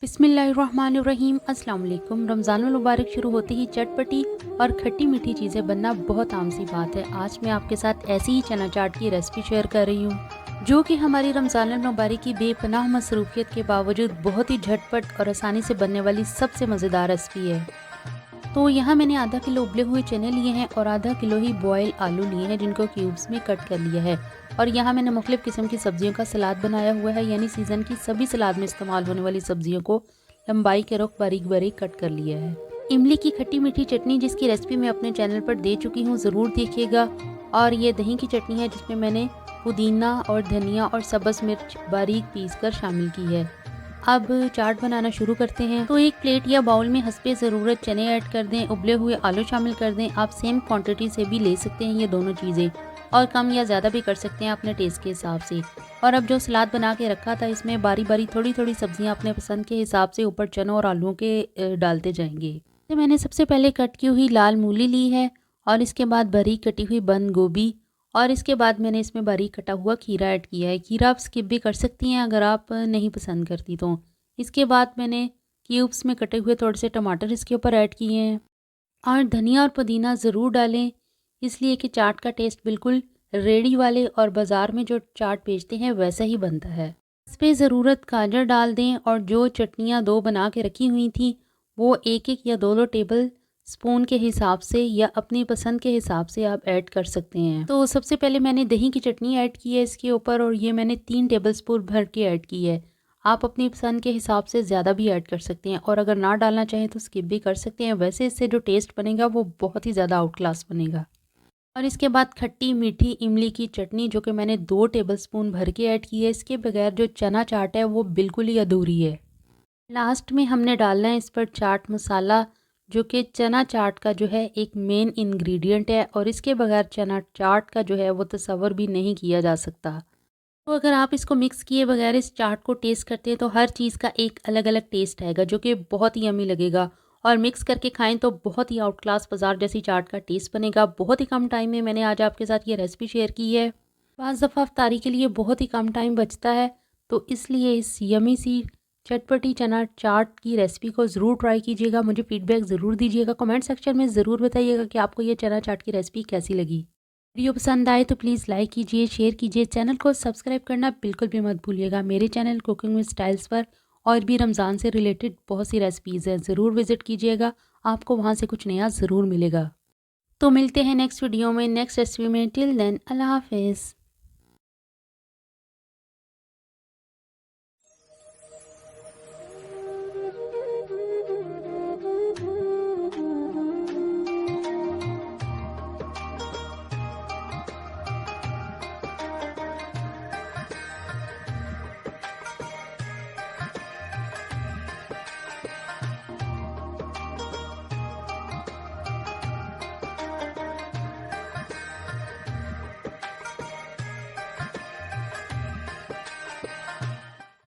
बिस्मिल्लाहिर्रहमानिर्रहीम। अस्सलाम वालेकुम। रमज़ानुल मुबारक शुरू होते ही चटपटी और खट्टी मीठी चीज़ें बनना बहुत आम सी बात है। आज मैं आपके साथ ऐसी ही चना चाट की रेसिपी शेयर कर रही हूँ जो कि हमारी रमज़ानुल मुबारक की बेपनाह मसरूफियत के बावजूद बहुत ही झटपट और आसानी से बनने वाली सबसे मज़ेदार रेसिपी है। तो यहाँ मैंने आधा किलो उबले हुए चने लिए हैं और आधा किलो ही बॉयल आलू लिए हैं जिनको क्यूब्स में कट कर लिया है। और यहाँ मैंने मुख्तलिफ़ किस्म की सब्जियों का सलाद बनाया हुआ है, यानी सीज़न की सभी सलाद में इस्तेमाल होने वाली सब्जियों को लंबाई के रुख बारीक बारीक कट कर लिया है। इमली की खट्टी मीठी चटनी जिसकी रेसिपी मैं अपने चैनल पर दे चुकी हूँ, ज़रूर देखिएगा। और ये दही की चटनी है जिसमें मैंने पुदीना और धनिया और सब्ज़ मिर्च बारीक पीस कर शामिल की है। अब चाट बनाना शुरू करते हैं। तो एक प्लेट या बाउल में हस्बे ज़रूरत चने ऐड कर दें, उबले हुए आलू शामिल कर दें। आप सेम क्वांटिटी से भी ले सकते हैं ये दोनों चीज़ें, और कम या ज़्यादा भी कर सकते हैं अपने टेस्ट के हिसाब से। और अब जो सलाद बना के रखा था इसमें बारी बारी थोड़ी थोड़ी सब्जियां अपने पसंद के हिसाब से ऊपर चनों और आलूओं के डालते जाएंगे। तो मैंने सबसे पहले कट की हुई लाल मूली ली है, और इसके बाद बारीक कटी हुई बंद गोभी, और इसके बाद मैंने इसमें बारीक कटा हुआ खीरा ऐड किया है। खीरा आप स्किप भी कर सकती हैं अगर आप नहीं पसंद करती तो। इसके बाद मैंने क्यूब्स में कटे हुए थोड़े से टमाटर इसके ऊपर ऐड किए हैं। और धनिया और पुदीना ज़रूर डालें, इसलिए कि चाट का टेस्ट बिल्कुल रेडी वाले और बाज़ार में जो चाट बेचते हैं वैसा ही बनता है। इस पे ज़रूरत गाजर डाल दें, और जो चटनियाँ दो बना के रखी हुई थी वो एक एक या दो दो टेबल स्पून के हिसाब से या अपनी पसंद के हिसाब से आप ऐड कर सकते हैं। तो सबसे पहले मैंने दही की चटनी ऐड की है इसके ऊपर, और ये मैंने 3 टेबल स्पून भर के ऐड की है। आप अपनी पसंद के हिसाब से ज़्यादा भी ऐड कर सकते हैं, और अगर ना डालना चाहें तो स्किप भी कर सकते हैं। वैसे इससे जो टेस्ट बनेगा वो बहुत ही ज़्यादा आउट क्लास बनेगा। और इसके बाद खट्टी मीठी इमली की चटनी जो कि मैंने 2 टेबलस्पून भर के ऐड की है। इसके बगैर जो चना चाट है वो बिल्कुल ही अधूरी है। लास्ट में हमने डालना है इस पर चाट मसाला, जो कि चना चाट का जो है एक मेन इंग्रेडिएंट है, और इसके बगैर चना चाट का जो है वो तस्वर भी नहीं किया जा सकता। तो अगर आप इसको मिक्स किए बगैर इस चाट को टेस्ट करते हैं तो हर चीज़ का एक अलग अलग टेस्ट आएगा जो कि बहुत ही यम्मी लगेगा। और मिक्स करके खाएं तो बहुत ही आउट क्लास बाजार जैसी चाट का टेस्ट बनेगा। बहुत ही कम टाइम में मैंने आज आपके साथ ये रेसिपी शेयर की है। बाज़ दफ़ा इफ्तारी के लिए बहुत ही कम टाइम बचता है, तो इसलिए इस यमी सी चटपटी चना चाट की रेसिपी को ज़रूर ट्राई कीजिएगा। मुझे फीडबैक ज़रूर दीजिएगा, कमेंट सेक्शन में ज़रूर बताइएगा कि आपको ये चना चाट की रेसिपी कैसी लगी। वीडियो पसंद आए तो प्लीज़ लाइक कीजिए, शेयर कीजिए, चैनल को सब्सक्राइब करना बिल्कुल भी मत भूलिएगा। मेरे चैनल कुकिंग विद स्टाइल्स पर और भी रमज़ान से रिलेटेड बहुत सी रेसिपीज़ हैं, ज़रूर विज़िट कीजिएगा। आपको वहाँ से कुछ नया ज़रूर मिलेगा। तो मिलते हैं नेक्स्ट वीडियो में नेक्स्ट रेसिपी में। टिल देन अल्लाह हाफ़िज़।